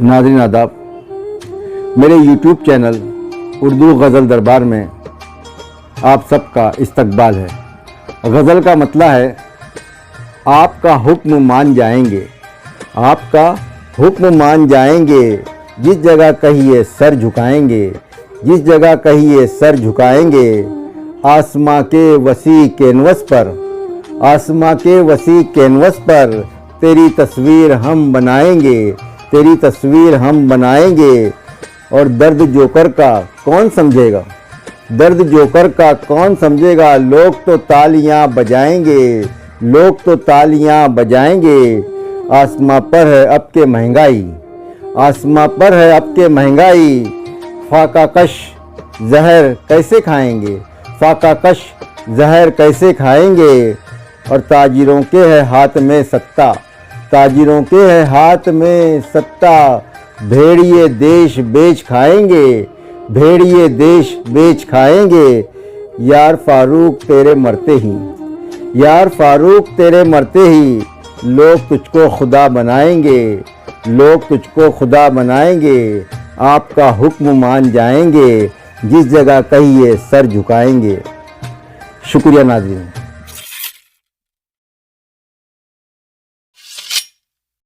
नाज़रीन आदाब, मेरे YouTube चैनल उर्दू गज़ल दरबार में आप सबका इस्तकबाल है। गज़ल का मतलब है आपका हुक्म मान जाएंगे, आपका हुक्म मान जाएंगे, जिस जगह कहिए सर झुकाएंगे, जिस जगह कहिए सर झुकाएंगे। आसमां के वसी कैनवस पर, आसमां के वसी कैनवस पर तेरी तस्वीर हम बनाएंगे, तेरी तस्वीर हम बनाएंगे। और दर्द जोकर का कौन समझेगा, दर्द जोकर का कौन समझेगा। लोग तो तालियां बजाएंगे, लोग तो तालियां बजाएंगे। आसमां पर है अब के महंगाई, आसमां पर है अब के महंगाई। फाका कश जहर कैसे खाएंगे, फाका कश जहर कैसे खाएंगे। और ताजिरों के है हाथ में सत्ता, ताजिरों के है हाथ में सत्ता। भेड़िए देश बेच खाएंगे, भेड़िए देश बेच खाएंगे। यार फारूक तेरे मरते ही, यार फारूक तेरे मरते ही लोग तुझको खुदा बनाएंगे, लोग तुझको खुदा बनाएंगे। आपका हुक्म मान जाएंगे, जिस जगह कहिए सर झुकाएंगे। शुक्रिया नाज़रीन।